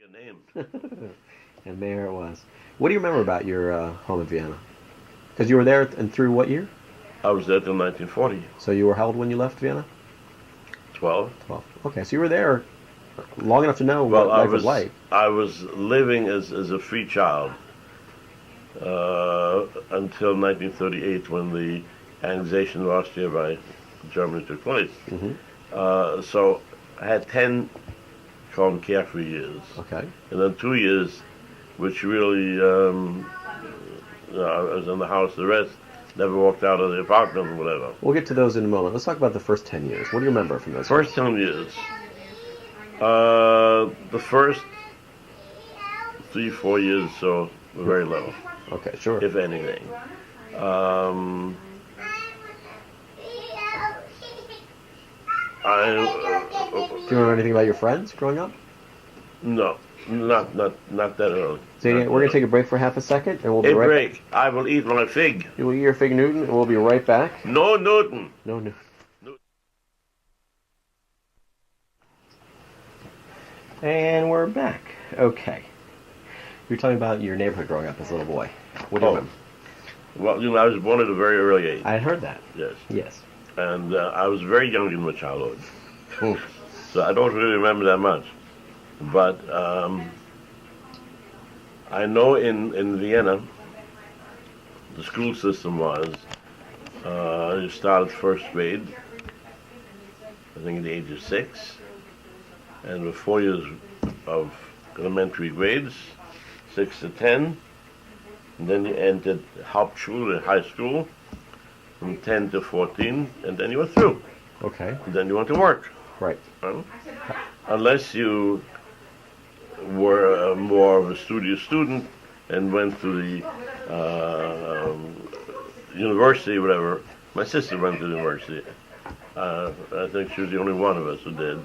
Your name. And Meir it was. What do you remember about your home in Vienna? Because you were there and through what year? I was there till 1940. So you were how old when you left Vienna? 12. 12. Okay, so you were there long enough to know Well, what life was like. I was living as a free child until 1938 when the annexation of Austria by Germany took place. Hmm. So I had 10 called carefree years. Okay. And then 2 years, which really, I was in the house. The rest never walked out of the apartment or whatever. We'll get to those in a moment. Let's talk about the first 10 years. What do you remember from those First years? 10 years. The first 3-4 years, so very low, Okay, sure. if anything. Um, Do you remember anything about your friends growing up? no, not that early. So we're going to take a break for half a second, and we'll be A right break. back. I will eat my fig. You will eat your fig Newton, and we'll be right back. No Newton. No. And we're back. Okay. You were talking about your neighborhood growing up as a little boy. What do you remember? Well, I was born at a very early age. I had heard that. Yes. Yes. And I was very young in my childhood. Hmm. So I don't really remember that much. But I know in Vienna, the school system was, you started first grade, I think at the age of 6, and with 4 years of elementary grades, 6 to 10, and then you entered Hauptschule, high school, from 10 to 14, and then you were through. Okay. And then you went to work. Right. Unless you were more of a studious student and went to the university, whatever. My sister went to the university. I think she was the only one of us who did.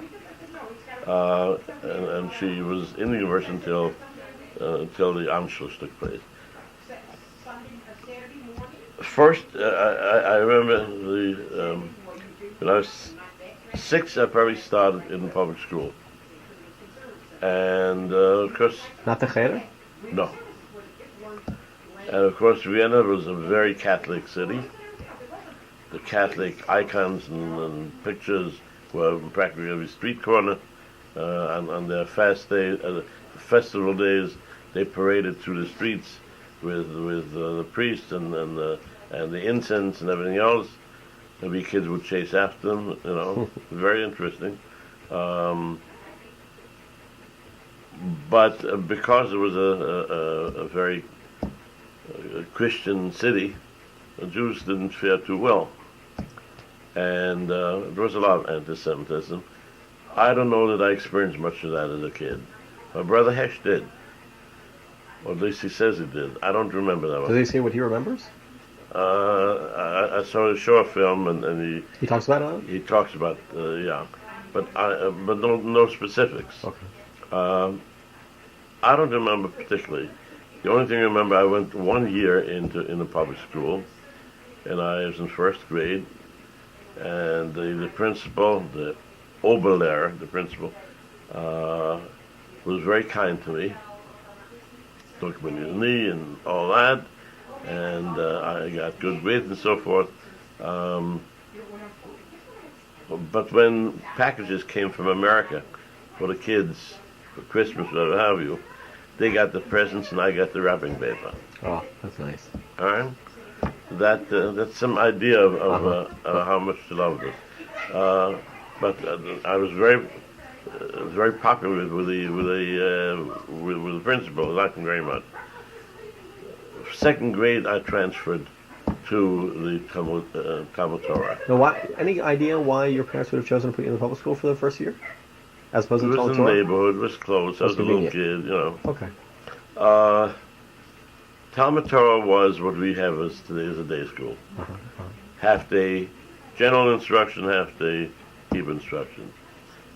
And she was in the university until the Anschluss took place. First, I remember when I was 6, I probably started in public school. And of course... Not the Cheder? No. And of course, Vienna was a very Catholic city. The Catholic icons and pictures were practically every street corner. And on their fast day, festival days, they paraded through the streets with the priests and the incense and everything else. Maybe kids would chase after them, very interesting. But because it was a very Christian city, the Jews didn't fare too well. And there was a lot of anti-Semitism. I don't know that I experienced much of that as a kid. My brother Hesh did. Or at least he says he did. I don't remember that one. Does he say what he remembers? I saw a short film, and He talks about it? he talks about but no specifics. Okay. I don't remember particularly. The only thing I remember, I went 1 year in the public school, and I was in first grade, and the principal, the Oberlehrer, the principal, was very kind to me. Took me to his knee and all that. And I got good grades and so forth. But when packages came from America for the kids, for Christmas, whatever have you, they got the presents and I got the wrapping paper. Oh, that's nice. All right? That's some idea of how much I loved it. But I was very popular with the principal, liked him very much. Second grade, I transferred to the Talmud Torah. Now, any idea why your parents would have chosen to put you in the public school for the first year? As opposed It to was Talmud in the Torah? neighborhood, it was close, I was a little kid, Okay. Talmud Torah was what we have as today as a day school. Half day general instruction, half day Hebrew instruction.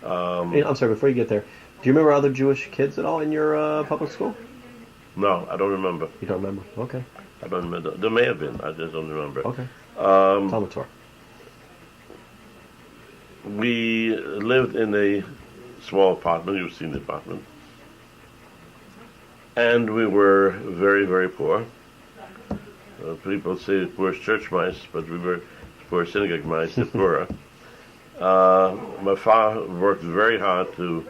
I'm sorry, before you get there, do you remember other Jewish kids at all in your public school? No, I don't remember. You don't remember? Okay. I don't remember. There may have been, I just don't remember. Okay. Talmud Torah. We lived in a small apartment. You've seen the apartment. And we were very, very poor. People say poor church mice, but we were poor synagogue mice, the poorer. My father worked very hard to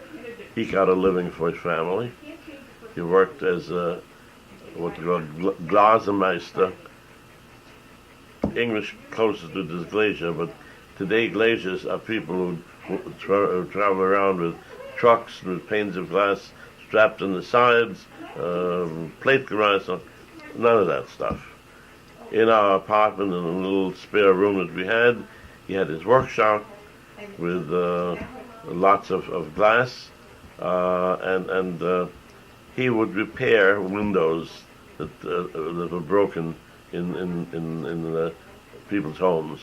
eke out a living for his family. He worked as what you call Glasermeister. English closest to dysglacier, but today glaciers are people who travel around with trucks with panes of glass strapped on the sides, plate glass, none of that stuff. In our apartment, in a little spare room that we had, he had his workshop with lots of glass, and he would repair windows that were broken in people's homes.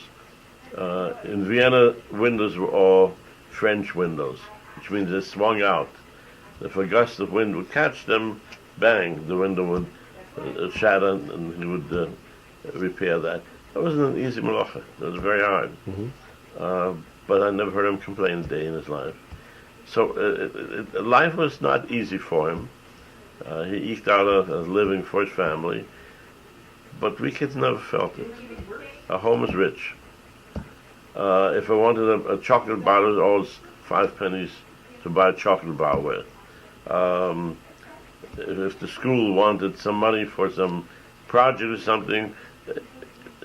In Vienna, windows were all French windows, which means they swung out. If a gust of wind would catch them, bang, the window would shatter, and he would repair that. That wasn't an easy malacha. It was very hard. But I never heard him complain a day in his life. So life was not easy for him. He eked out a living for his family, but we kids never felt it. Our home was rich. If I wanted a chocolate bar, it was always 5 pennies to buy a chocolate bar with. If the school wanted some money for some project or something,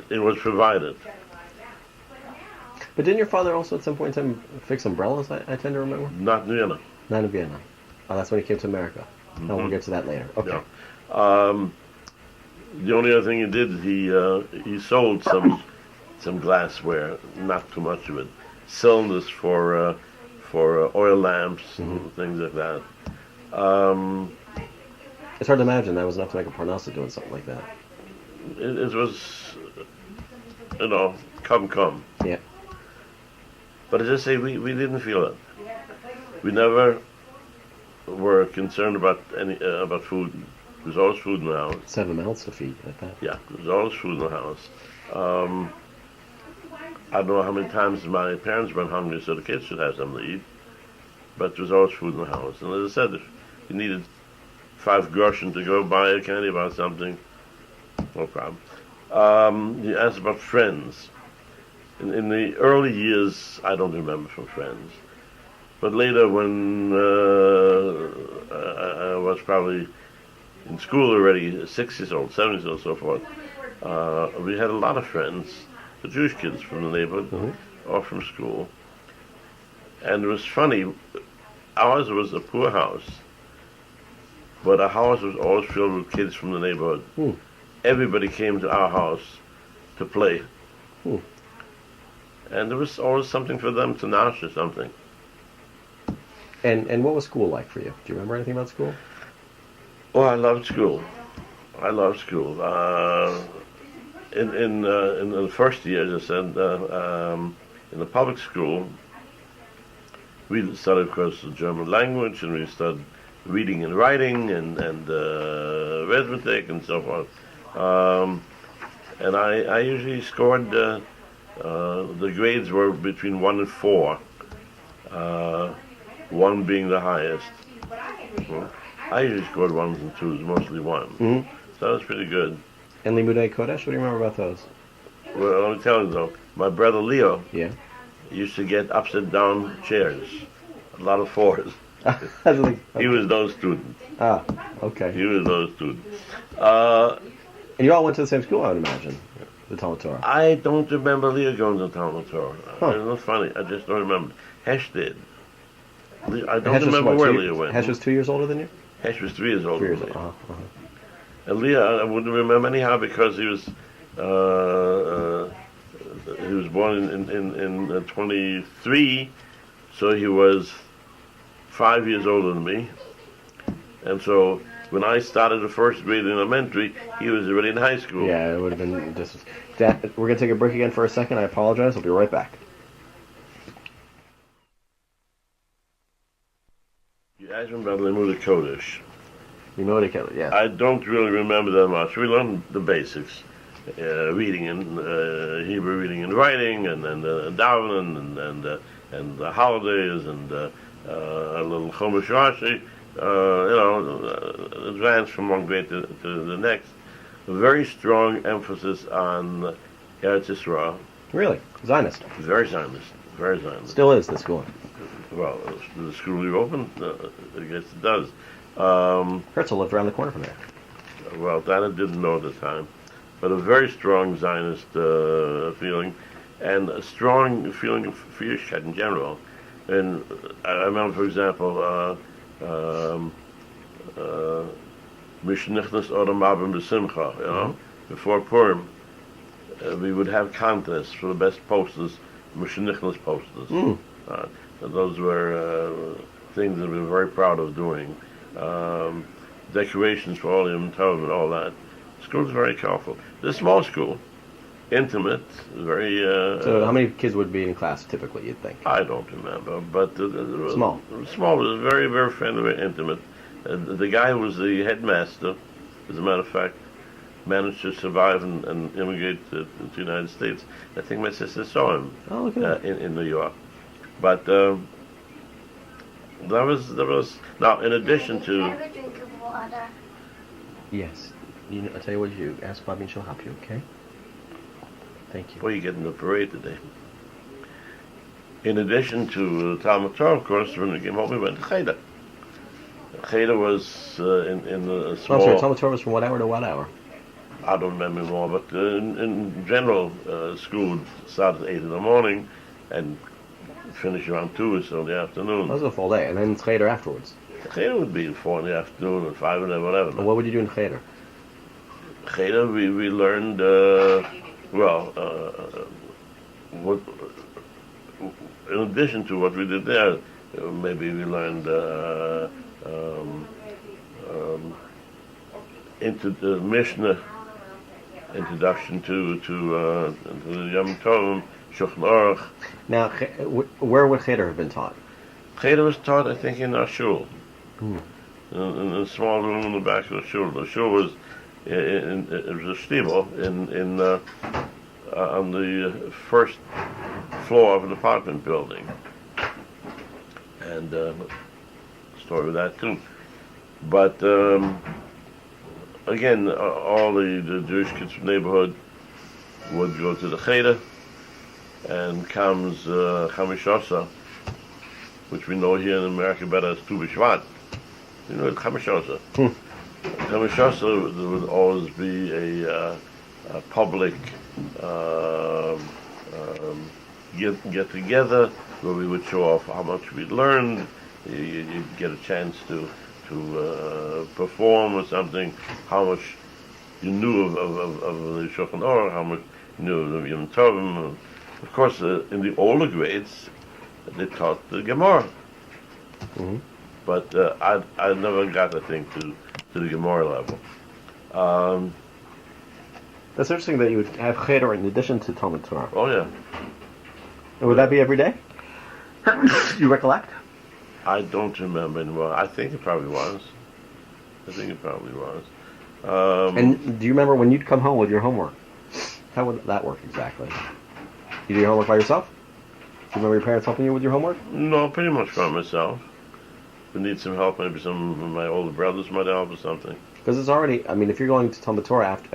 it was provided. But didn't your father also at some point in time fix umbrellas, I tend to remember? Not in Vienna. Not in Vienna. Oh, that's when he came to America. Mm-hmm. Oh, we'll get to that later. Okay. Yeah. The only other thing he did, he sold some glassware, not too much of it, cylinders for oil lamps and things like that. It's hard to imagine that was enough to make a parnassa doing something like that. It was, come. Yeah. But as I say, we didn't feel it. We never were concerned about about food. There was always food in the house. 7 mouths to feed at that. Yeah, there was always food in the house. I don't know how many times my parents went hungry so the kids should have something to eat, but there was always food in the house. And as I said, if you needed 5 groschen to go buy a candy bar or something, no problem. You asked about friends. In the early years, I don't remember from friends. But later, when I was probably in school already, 6 years old, 7 years old, so forth, we had a lot of friends, the Jewish kids from the neighborhood or from school. And it was funny, ours was a poor house, but our house was always filled with kids from the neighborhood. Everybody came to our house to play. And there was always something for them to nosh or something. And what was school like for you? Do you remember anything about school? Oh, I loved school. In the first year, as I said, in the public school, we studied, of course, the German language, and we studied reading and writing, and arithmetic, and so forth. And I usually scored, the grades were between 1 and 4, 1 being the highest. I usually scored 1s and 2s, mostly 1. So that was pretty good. And Limudei Kodesh, what do you remember about those? Well, let me tell you though, my brother Leo used to get upside down chairs, a lot of 4s. He was those students. Ah, okay. He was those students. And you all went to the same school, I would imagine, the Talmud Torah. I don't remember Leo going to Talmud Torah. It's not funny, I just don't remember. Hesh did. I don't remember where Leo went. Hesh was 2 years older than you? Hesh was 3 years older than me. And Leah, I wouldn't remember anyhow because he was born in 23, so he was 5 years older than me. And so when I started the first grade in elementary, he was already in high school. Yeah, it would have been just... Dad, we're going to take a break again for a second. I apologize. We'll be right back. You asked me about Limud Kodesh. Yes. I don't really remember that much. We learned the basics, reading and Hebrew reading and writing, and davening, and the holidays, and a little Chumash Rashi, advance from one grade to the next. A very strong emphasis on Eretz Yisrael. Really? Zionist. Very Zionist. Very Zionist. Still is the school. Well, the school you opened, I guess it does. Herzl lived around the corner from there. Well, that I didn't know at the time. But a very strong Zionist feeling, and a strong feeling of Yiddishkeit in general. And I remember, for example, Mishnichnas Odom Abim B'Simcha, before Purim, we would have contests for the best posters, Mishnichnas posters. And those were things that we were very proud of doing. Decorations for all the Yom Tov and all that. The school's very colorful. It's a small school, intimate, very... so how many kids would be in class typically, you'd think? I don't remember, but... Small. Small, it was very, very friendly, very intimate. The guy who was the headmaster, as a matter of fact, managed to survive and immigrate to the United States. I think my sister saw him in New York. But there was... Now, in addition to... Have a drink of water. Yes. I'll tell you what, you ask Bobby and she'll help you, okay? Thank you. Boy, you get in the parade today. In addition to Talmud Torah, of course, when we came home, we went to Cheder. Cheder was in a small... Oh, sorry, Talmud Torah was from what hour to what hour? I don't remember more, but in general, school would start at 8 in the morning and finish around 2 or so in the afternoon. That was a full day, and then Cheder afterwards. Cheder would be 4 in the afternoon and 5 and whatever. And what would you do in Cheder? Cheder, we learned, what, in addition to what we did there, maybe we learned into the Mishnah, introduction to the Yom Tov, Shulchan Aruch. Now, where would Cheder have been taught? Cheder was taught, I think, in our shul. In a small room in the back of the shul. The shul was it was a shtibel on the first floor of an apartment building, and story of that too. But again, all the Jewish kids from the neighborhood would go to the Cheder, and comes Chamishasa, which we know here in America better as Tu B'Shvat. You know, Chamishasa. Chamishasa, there would always be a public get together where we would show off how much we'd learned. You'd get a chance to perform or something, how much you knew of the Shulchan Aruch, how much you knew of the Yom Tovim. Of course, in the older grades, they taught the Gemara. But I never got, I think, to the Gemara level. That's interesting that you would have Cheder in addition to Talmud Torah. Oh, yeah. And would that be every day? You recollect? I don't remember anymore. I think it probably was. And do you remember when you'd come home with your homework? How would that work exactly? You do your homework by yourself? Do you remember your parents helping you with your homework? No, pretty much by myself. If we need some help, maybe some of my older brothers might help or something. Because it's already, I mean, if you're going to Talmud Torah after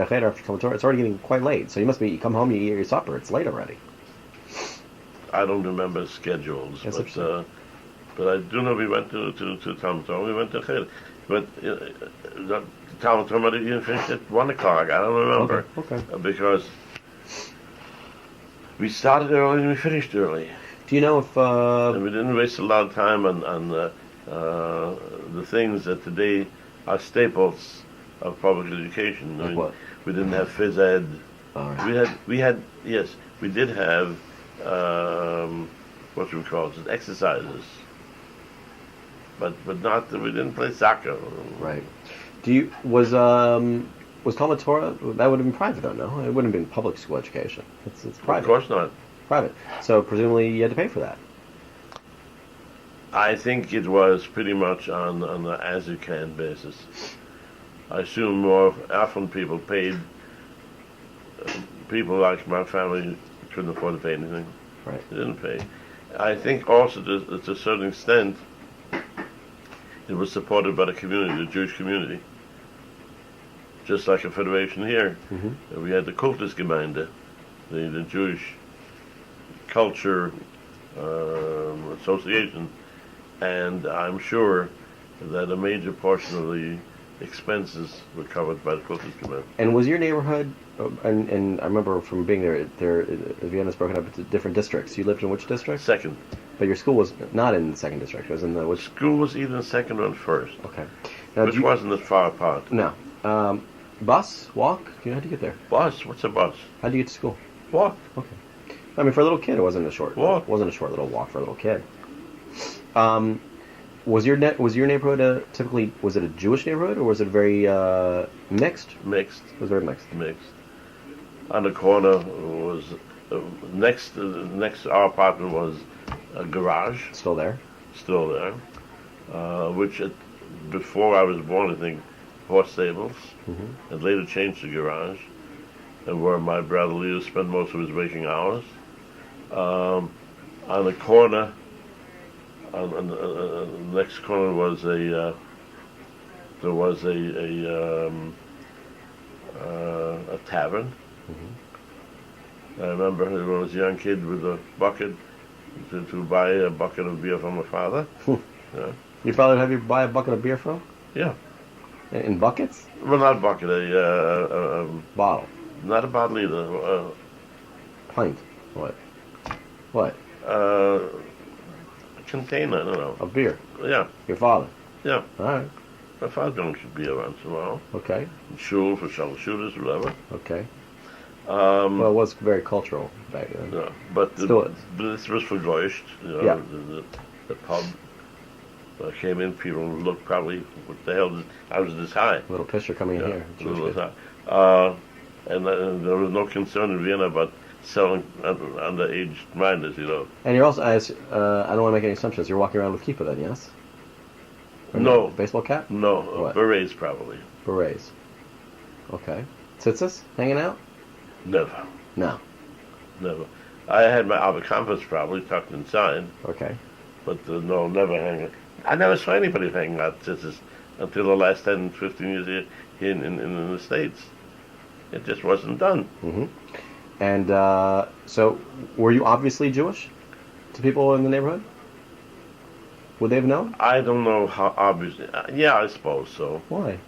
Talmud Torah, it's already getting quite late. So you you come home, you eat your supper. It's late already. I don't remember schedules, but I do know we went to Talmud Torah. We went to Cheder, but the Talmud Torah might even finished at 1 o'clock. I don't remember. Okay. Because we started early and we finished early. Do you know if... and we didn't waste a lot of time on the things that today are staples of public education. Like what? We didn't have phys ed. All right. We did have what we call it, exercises. But not we didn't play soccer. Right. Was Talmud Torah, that would have been private though, no? It wouldn't have been public school education. It's private. Of course not. Private. So presumably you had to pay for that. I think it was pretty much on the as you can basis. I assume more often people paid. People like my family couldn't afford to pay anything. Right. They didn't pay. I think also to a certain extent, it was supported by the community, the Jewish community. Just like a federation here. Mm-hmm. We had the Kultusgemeinde, the Jewish culture association, and I'm sure that a major portion of the expenses were covered by the Kultusgemeinde. And was your neighborhood, and I remember from being there, Vienna's broken up into different districts. You lived in which district? Second. But your school was not in the second district. It was in the which? School was either second or first. Okay. Now, which wasn't as far apart. No. Bus? Walk? How'd you get there? Bus? What's a bus? How'd you get to school? Walk. Okay. I mean, for a little kid, it wasn't a short walk. It wasn't a short little walk for a little kid. Was your neighborhood typically, was it a Jewish neighborhood or was it very mixed? Mixed. It was very mixed. Mixed. On the corner was next to our apartment was a garage. Still there. Still there. Which before I was born, I think, horse stables. Mm-hmm. And later changed to garage, and where my brother Leo spent most of his waking hours. On the corner, on the next corner was a tavern. Mm-hmm. I remember when I was a young kid with a bucket to buy a bucket of beer from my father. Yeah. Your father would have you buy a bucket of beer from? Yeah. In buckets? Well, not a bucket, a bottle. Not a bottle either. Pint. What? What? A container, I don't know. Of beer? Yeah. Your father? Yeah. All right. My father drank beer once in a while. Okay. Shul for shooters, whatever. Okay. Well, it was very cultural back then. Yeah, but this was for Goyish, yeah. The pub. I came in, people looked probably, what the hell, I was this high. A little picture coming in here. And there was no concern in Vienna about selling underage minors, And you're also, I don't want to make any assumptions, you're walking around with kippah then, yes? Or no. Baseball cap? No, berets probably. Berets. Okay. Tzitzis hanging out? Never. No. Never. I had my Abercampus probably tucked inside. Okay. But no, never hanging. I never saw anybody hanging out tzitzis until the last 10, 15 years here in the States. It just wasn't done. Mm-hmm. And so, were you obviously Jewish to people in the neighborhood? Would they have known? I don't know how obviously. Yeah, I suppose so. Why?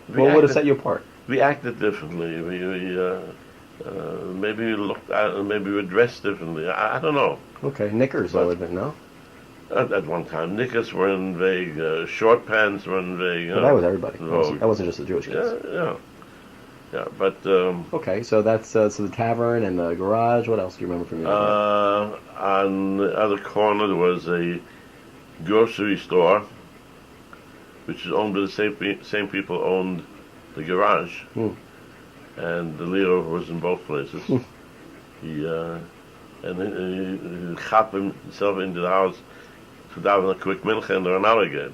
What would have set you apart? We acted differently. Maybe we looked. Maybe we were dressed differently. I don't know. Okay, knickers. I would think no. At one time, knickers were in vague. Short pants were in vague. Well, that was everybody. That wasn't just the Jewish kids. Yeah. But okay, so that's so the tavern and the garage. What else do you remember from your neighborhood? On the other corner there was a grocery store, which is owned by the same people owned the garage. And the Leo was in both places. He got himself into the house to daven a quick mincha and run out again.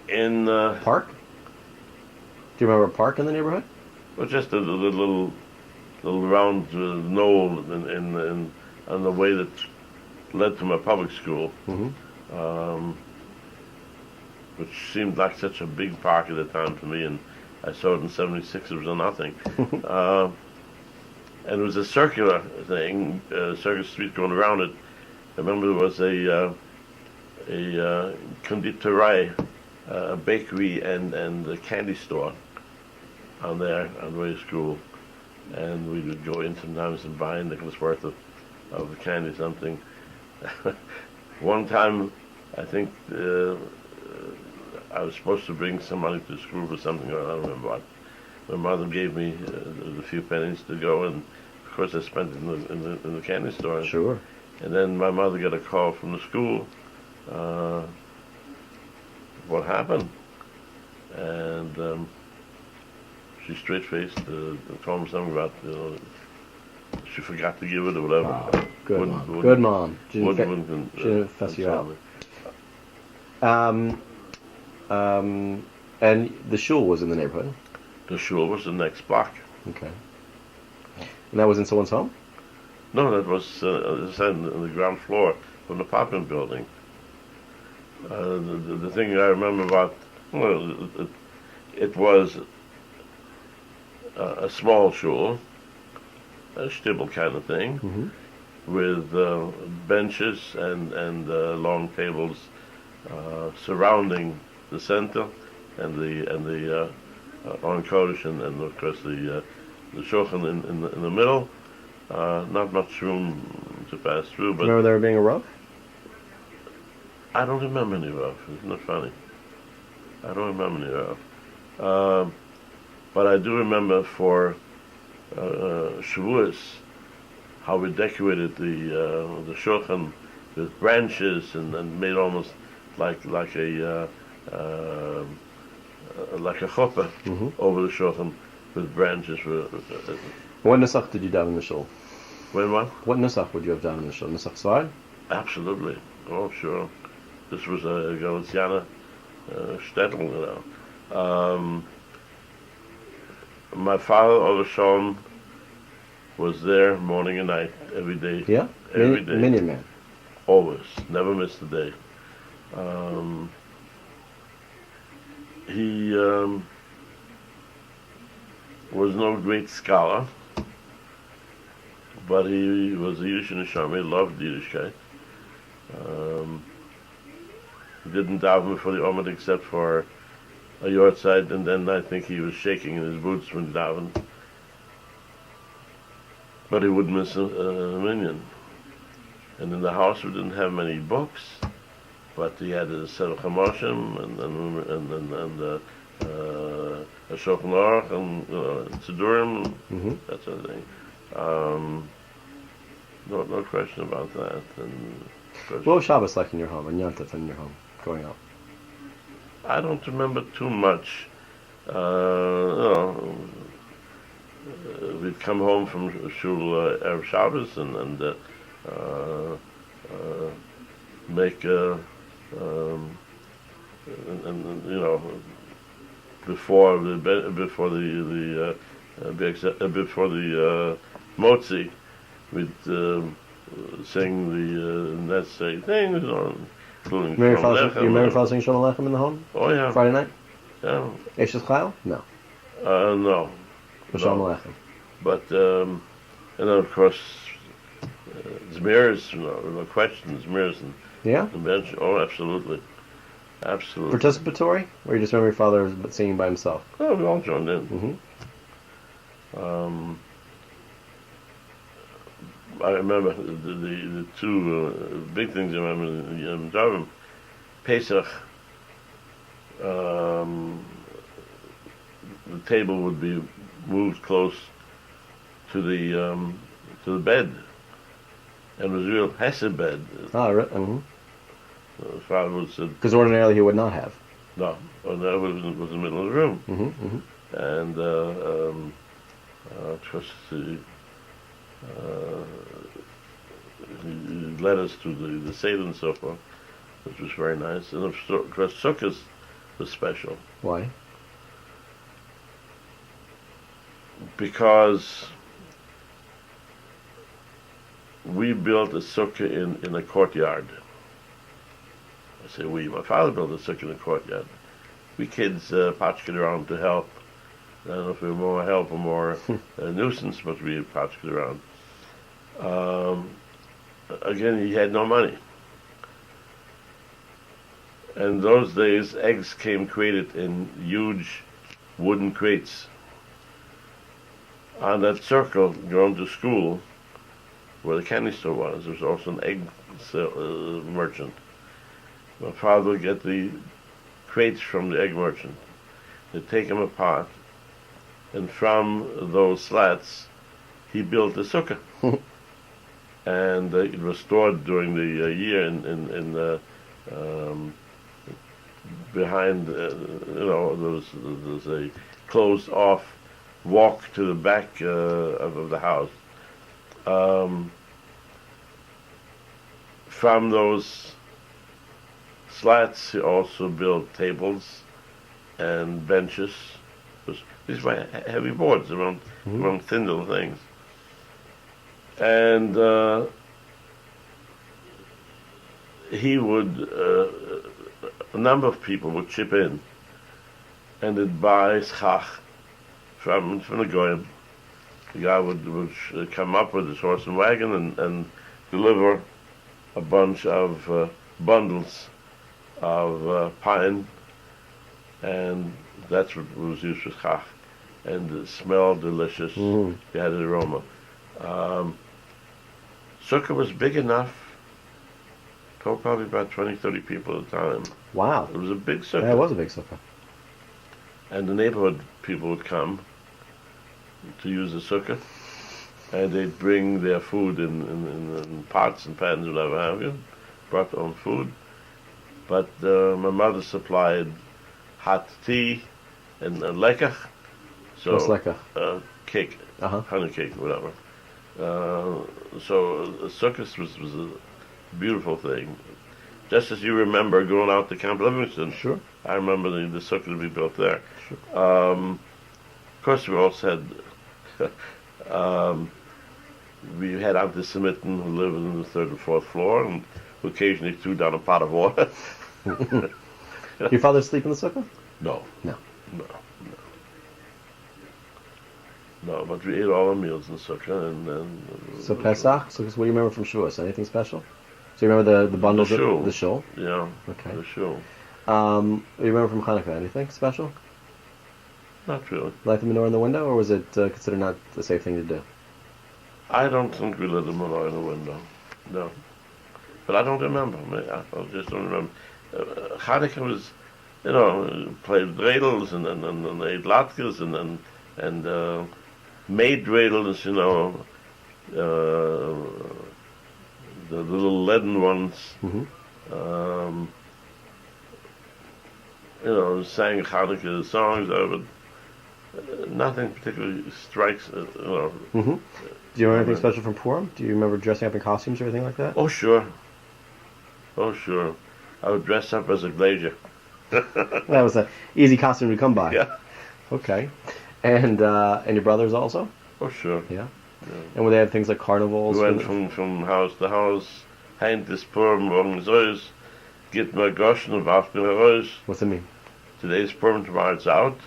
In park? Do you remember a park in the neighborhood? Well, just a little round knoll on the way that led to my public school. Mm-hmm. Which seemed like such a big park at the time to me, and I saw it in '76. It was a nothing, and it was a circular thing, circular street going around it. I remember there was a conditorei, a bakery, and a candy store on there on the way to school, and we would go in sometimes and buy a nickel's worth of candy, something. One time, I think. I was supposed to bring some money to school for something, I don't remember what. My mother gave me a few pennies to go, and of course I spent it in the candy store. Sure. And then my mother got a call from the school. What happened? And she straight-faced told me something about she forgot to give it or whatever. Wow. Good mom. Good mom. She didn't fess you out. And the shul was in the neighborhood? The shul was the next block. Okay. And that was in someone's home? No, that was on the ground floor of an apartment building. The thing I remember about, well, it was a small shul, a shtibel kind of thing, with benches and long tables surrounding the center and the on Kodesh and of course the shulchan in the middle. Not much room to pass through. But remember there being a Rav? I don't remember any Rav. Isn't that funny? I don't remember any Rav. But I do remember for Shavuos how we decorated the shulchan with branches and made almost like a chuppah over the shulchan with branches. What nusach did you daven in the shul? When what? What nusach would you have done in the shul? Nusach Sfard? Absolutely. Oh, sure. This was a Galiciana shtetl, you know. My father, Olashalom, was there morning and night, every day. Yeah? Every day. Minyan man. Always. Never missed a day. He was no great scholar, but he was a Yiddish neshama. He loved Yiddishkeit. He didn't daven for the Omid except for a yortzeit, and then I think he was shaking in his boots when he davened. But he wouldn't miss a minyan. And in the house we didn't have many books, but he had a set of Chamoshim and a Shulchan Aruch and Tzedurim, that sort of thing. No question about that. What was Shabbos like in your home, and Yontif in your home, growing up? I don't remember too much. We'd come home from shul Erev Shabbos and make before the motzi, we'd sing the necessary things, including You remember Father singing Shalom Aleichem in the home? Oh yeah. Friday night? Yeah. Eshes Chayil? No. No. Shalom Aleichem. But and then of course Zmirs, no question, Zmirs and yeah. The bench. Oh, absolutely. Participatory, or you just remember your father singing by himself? Oh, we all joined in. I remember the two big things I remember in Davim. Pesach, the table would be moved close to the bed, and it was a real hesed bed. Ah, right. The father would say, because ordinarily he would not have. No, that was in the middle of the room, and just he led us to the Seder and so forth, which was very nice. And of course, Sukkot was special. Why? Because we built a sukkah in a courtyard. I say we. My father built a sukkah in a courtyard. We kids patched it around to help. I don't know if we were more help or more nuisance, but we patched it around. Again, he had no money. And those days, eggs came crated in huge wooden crates. On that circle, going to school, where the candy store was, there was also an egg merchant. My father would get the crates from the egg merchant. They'd take them apart, and from those slats, he built a sukkah. And it was stored during the year in behind, there was a closed-off walk to the back of the house. From those slats, he also built tables and benches. These were heavy boards, around thin little things. And he would, a number of people would chip in, and they'd buy schach from the goyim. The guy would come up with his horse and wagon and deliver a bunch of bundles of pine, and that's what was used for schach, and it smelled delicious. Mm-hmm. It had an aroma. Sukkah was big enough. Probably about 20, 30 people at a time. Wow. It was a big sukkah. Yeah, it was a big sukkah. And the neighborhood people would come to use the sukkah, and they'd bring their food in pots and pans, whatever have you, brought their own food. But my mother supplied hot tea and lekach. So, what's lekach? Cake, honey cake, whatever. So sukkah was a beautiful thing. Just as you remember going out to Camp Livingston. Sure. I remember the sukkah we built there. Sure. Of course, we also had we had anti-Semitin who lived on the third and fourth floor, and who occasionally threw down a pot of water. Your father sleep in the sukkah? No. No. No, but we ate all our meals in the sukkah. And so Pesach? So what do you remember from Shavuos? Anything special? So you remember the bundles? The shul? Yeah. Okay. The shul. You remember from Hanukkah anything special? Not really. Light the menorah in the window, or was it considered not a safe thing to do? I don't think we lit the menorah in the window. No. But I don't remember. I just don't remember. Hanukkah was, played dreidels and ate latkes and made dreidels, the little leaden ones. Mm-hmm. Sang Hanukkah songs of it. Nothing particularly strikes. Mm-hmm. Do you remember anything special from Purim? Do you remember dressing up in costumes or anything like that? Oh, sure. I would dress up as a glazier. That was an easy costume to come by. Yeah. Okay. And your brothers also? Oh, sure. Yeah. And would they have things like carnivals? We went from house to house, heint this Purim, morgen Zeus, get my groschen und warf mir heraus. What's it mean? Today's Purim, tomorrow's out.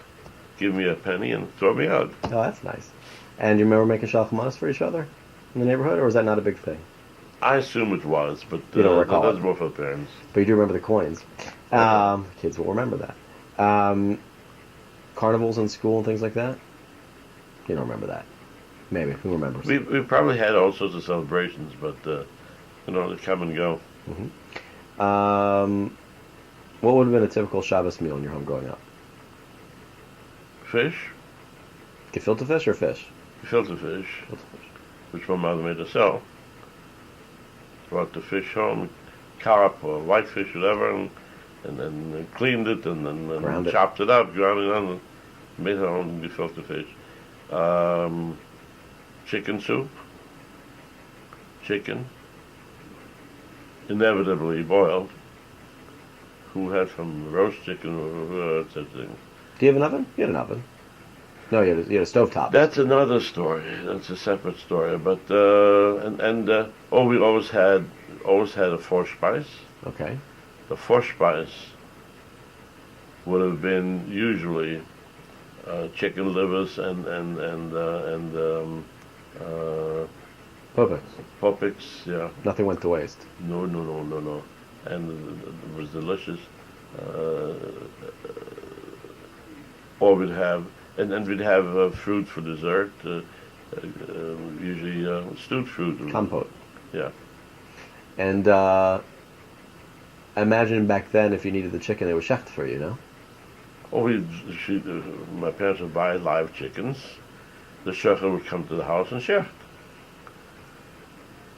Give me a penny and throw me out. Oh, that's nice. And do you remember making shalchmanas for each other in the neighborhood, or was that not a big thing? I assume it was, but you don't recall that was more for the parents. But you do remember the coins. Kids will remember that. Carnivals in school and things like that? You don't remember that. Maybe. Who remembers? We probably had all sorts of celebrations, but, they come and go. Mm-hmm. What would have been a typical Shabbos meal in your home growing up? Fish. Gefilte fish or fish? Gefilte fish, which my mother made herself. Brought the fish home, carp or whitefish, whatever, and then cleaned it and then chopped it up, ground it on, and made her own gefilte fish. Chicken soup. Chicken. Inevitably boiled. Who had some roast chicken or such thing. Do you have an oven? You had an oven. No, you had a stovetop. That's another story. That's a separate story. But we always had a Vorspeise. Okay. The Vorspeise would have been usually chicken livers and Popix, yeah. Nothing went to waste. No. And it was delicious. Or we'd have fruit for dessert. Usually stewed fruit. Compote. Yeah. And I imagine back then, if you needed the chicken, it was shecht for you, no? Oh, my parents would buy live chickens. The shecher would come to the house and shecht.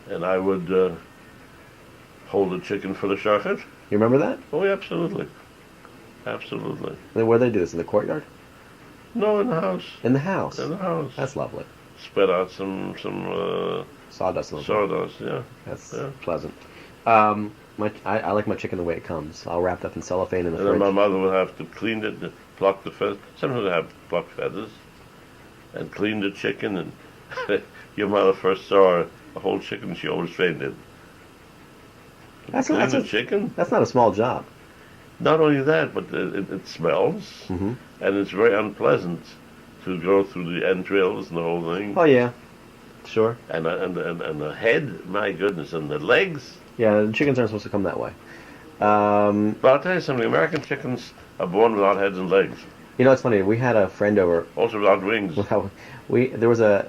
And I would hold the chicken for the shecher. You remember that? Oh, yeah, absolutely. Absolutely. And then where they do this? In the courtyard? No, in the house. In the house? In the house. That's lovely. Spread out some sawdust. Yeah. That's pleasant. I like my chicken the way it comes. I'll wrap it up in cellophane in the fridge. And then my mother would have to clean it, pluck the feathers. Sometimes they have plucked feathers, and clean the chicken. And your mother first saw a whole chicken she always fainted. That's a chicken. That's not a small job. Not only that, but it smells, and it's very unpleasant to go through the entrails and the whole thing. Oh yeah, sure. And the head, my goodness, and the legs. Yeah, the chickens aren't supposed to come that way. But I'll tell you something, American chickens are born without heads and legs. You know, it's funny, we had a friend over. Also without wings. There was I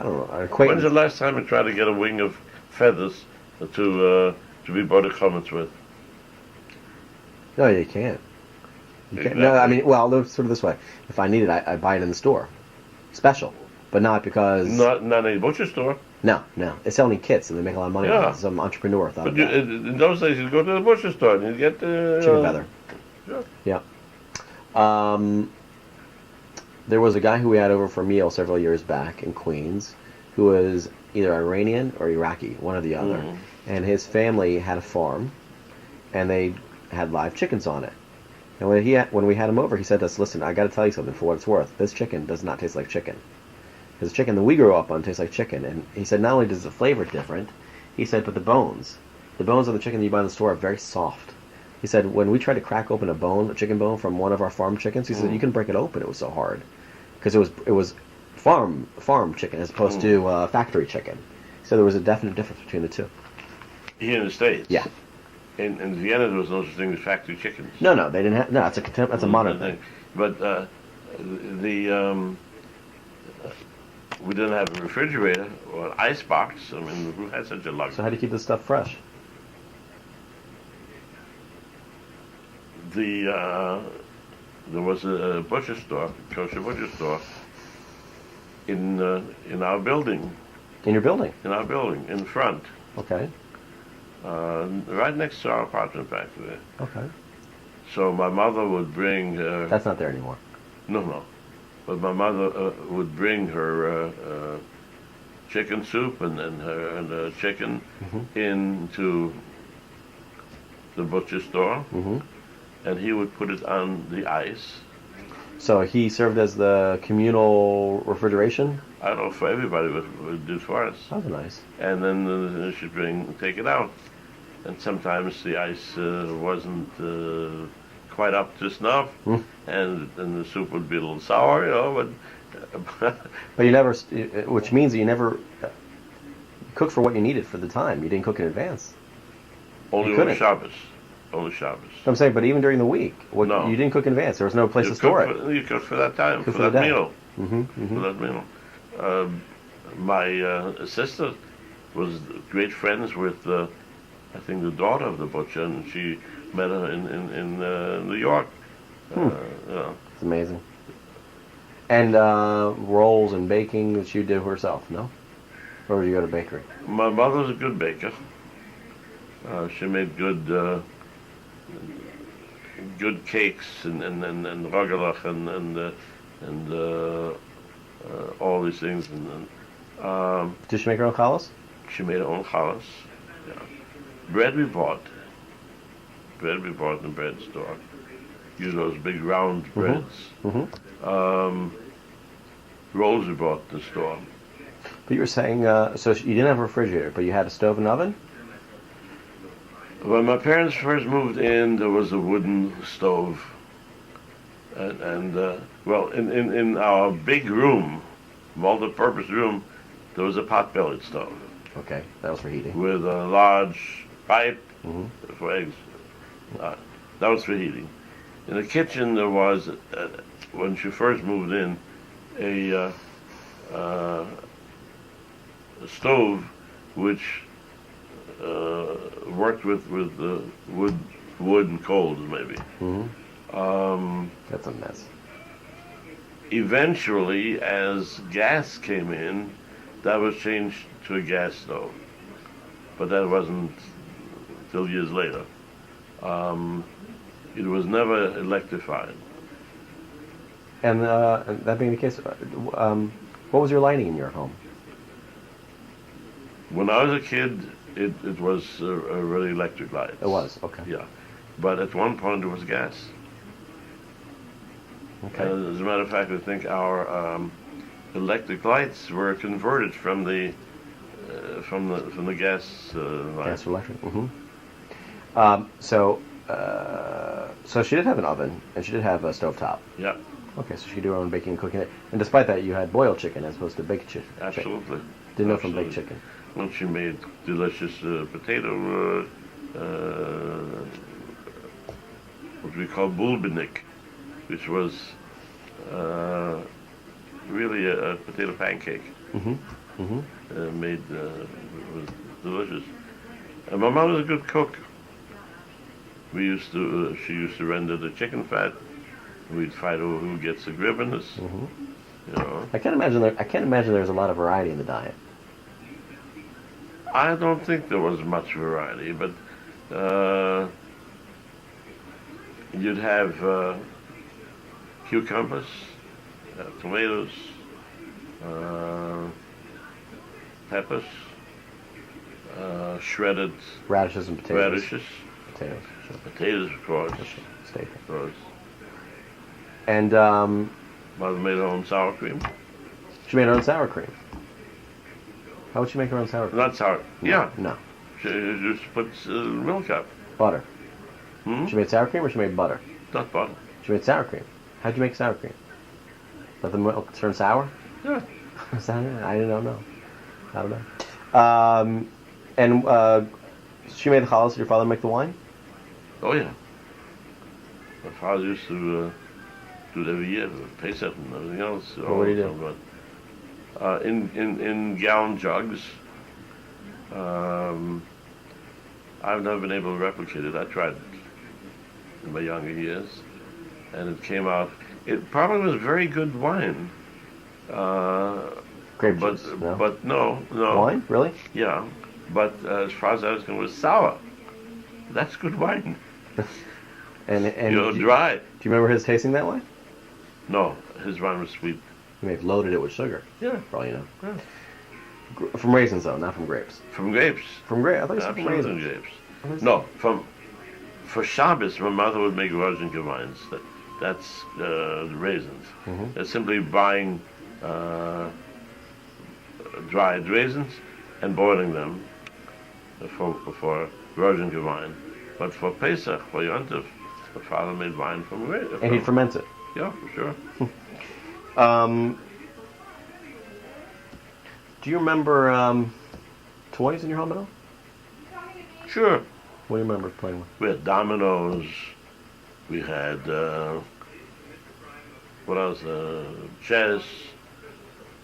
don't know, an acquaintance. When's the last time you tried to get a wing of feathers to be border comments with? No, you can't. You can't. Exactly. No, I mean, well, sort of this way. If I need it, I buy it in the store. Special. But not because... Not in a butcher store. No. It's selling kits, and they make a lot of money on Yeah. it. Some entrepreneur thought But in those days, you'd go to the butcher store and you'd get chicken feather. Yeah. There was a guy who we had over for a meal several years back in Queens who was either Iranian or Iraqi, one or the other. Mhm. And his family had a farm, and they had live chickens on it. And when we had him over, he said to us, "Listen, I got to tell you something for what it's worth. This chicken does not taste like chicken. Because the chicken that we grew up on tastes like chicken." And he said, not only does the flavor different, he said, but the bones of the chicken that you buy in the store are very soft. He said, when we tried to crack open a chicken bone from one of our farm chickens, he said, you can break it open. It was so hard. Because it was farm chicken as opposed to factory chicken. So there was a definite difference between the two. Here in the States? Yeah. In Vienna, there was no such thing as factory chickens. No, they didn't have... No, that's a modern thing. But we didn't have a refrigerator or an ice box. I mean, who had such a luxury? So how do you keep this stuff fresh? There was a butcher store, kosher butcher store, in our building. In your building? In our building, in front. Okay. Right next to our apartment back there. Okay. So my mother would bring... That's not there anymore. No. But my mother would bring her chicken soup and chicken into the butcher store, and he would put it on the ice. So he served as the communal refrigeration? I don't know if everybody would do for us. That was nice. And then she'd take it out. And sometimes the ice wasn't quite up to snuff, and the soup would be a little sour, but... But you never, which means that you never cooked for what you needed for the time. You didn't cook in advance. Only on Shabbos. Only Shabbos. I'm saying, but even during the week, no. You didn't cook in advance. There was no place to store it. You cooked for that time, for that meal. For that meal. My sister was great friends with, I think, the daughter of the butcher, and she met her in New York. It's amazing. And rolls and baking that she did herself, no? Or did you go to bakery? My mother was a good baker. She made good cakes and rogalach and all these things. Did she make her own challahs? She made her own challahs. Yeah. Bread we bought. Bread we bought in the bread store. You know, those big round breads. Rolls we bought in the store. But you were saying, so you didn't have a refrigerator, but you had a stove and oven? When my parents first moved in, there was a wooden stove. And in our big room, multi-purpose room, there was a pot-bellied stove. Okay, that was for heating. With a large pipe for eggs. That was for heating. In the kitchen, there was, when she first moved in, a stove which worked with wood and coals, maybe. That's a mess. Eventually, as gas came in, that was changed to a gas stove. But that wasn't till years later. It was never electrified. And that being the case, what was your lighting in your home? When I was a kid, it was really electric lights. It was, okay. Yeah. But at one point it was gas. Okay. As a matter of fact, I think our electric lights were converted from the from the gas line. Gas or electric. So she did have an oven, and she did have a stovetop. Yeah, Okay, so she could do her own baking and cooking. And despite that, you had boiled chicken as opposed to baked chicken. absolutely. Didn't know from baked chicken. And she made delicious potato, what we call bulbenik, which was really a potato pancake. Made was delicious. And my mom was a good cook. She used to render the chicken fat. We'd fight over who gets the gribbiness. You know. I can't imagine there's a lot of variety in the diet. I don't think there was much variety, but you'd have cucumbers, tomatoes, peppers, shredded Radishes and potatoes. radishes, Potatoes. Sure. potatoes, of course. Steak. Of course. And Mother made her own sour cream. she made her own sour cream. How would she make her own sour cream? Not sour. Yeah. No. She just puts milk up. Butter. Hmm? She made sour cream or she made butter? Not butter. She made sour cream. How'd you make sour cream? Let the milk turn sour? Yeah. I don't know. I don't know. And she made the challah. Did your father make the wine? Oh yeah. My father used to do it every year, Pesach and everything else. What would he do? In gallon jugs. I've never been able to replicate it. I tried it in my younger years, and it came out. It probably was very good wine. Grape but juice. No? but no. Wine? Really? Yeah, but as far as I was concerned, it was sour. That's good wine. And dry. Do you remember his tasting that way? No, his wine was sweet. He may have loaded it with sugar. Yeah. Probably, you know. Yeah. From raisins, though, not from grapes. From grapes. From grapes? I thought you said from Absolutely raisins. grapes. No, for Shabbos, my mother would make virgin wines. That's the raisins. It's simply buying dried raisins and boiling them for virgin wine. But for Pesach, for Yontif, my father made wine from grapes. And he'd ferment it. Yeah, for sure. Do you remember toys in your home at all? Sure. What do you remember playing with? We had dominoes. We had what else? Chess,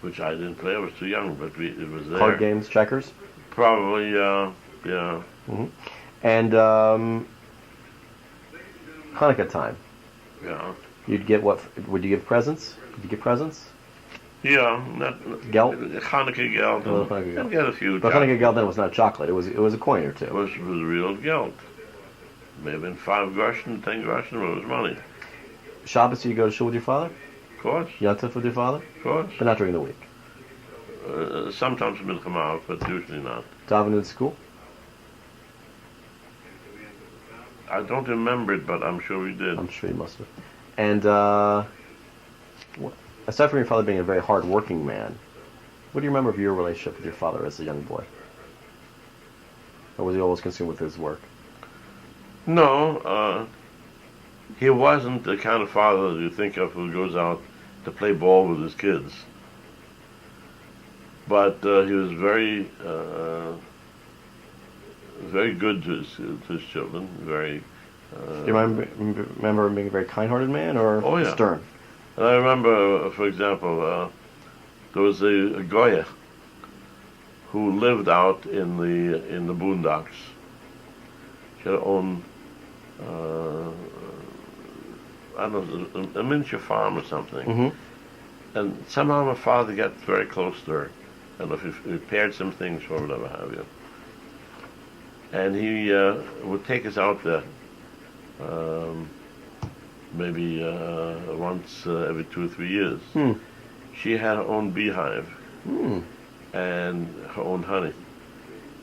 which I didn't play. I was too young, but it was there. Card games, checkers? Probably, yeah. And Hanukkah time. Yeah. You'd get what? Would you give presents? Did you get presents? Yeah, not Gelt? Hanukkah gelt. Oh, Hanukkah gelt. I get a few. But Hanukkah gelt then was not chocolate. It was a coin or two. It was real gelt. Maybe 5 groschen, 10 groschen, but it was money. Shabbos, you go to shul with your father? Of course. Yontif with your father? Of course. But not during the week. Sometimes milchama, but usually not. Davening in school? I don't remember it, but I'm sure we did. I'm sure you must have. And aside from your father being a very hard-working man, what do you remember of your relationship with your father as a young boy? Or was he always consumed with his work? No, he wasn't the kind of father that you think of who goes out to play ball with his kids. But he was very good to his children. Very. Do you remember him being a very kind-hearted man, or Oh, yeah. stern? And I remember, for example, there was a Goya who lived out in the boondocks. She had her own, I don't know, a miniature farm or something. And somehow my father got very close to her. I don't know if he repaired some things or whatever have you. And he would take us out there, maybe once every 2 or 3 years. She had her own beehive and her own honey.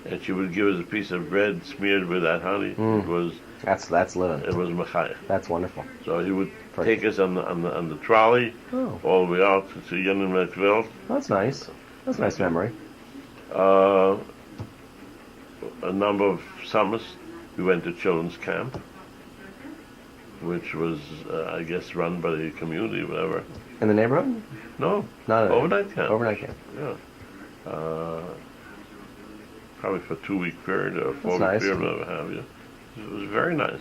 And she would give us a piece of bread smeared with that honey. It was That's living. it was machaya. That's wonderful. So he would take us on the trolley all the way out to Yenin Metzveld. That's nice. That's a nice memory. Uh, a number of summers, we went to children's camp, which was, I guess, run by the community, whatever. In the neighborhood? No, Not overnight camp. Overnight camp. Yeah. Probably for a 2-week period or a 4-week nice. period, whatever have you. It was very nice.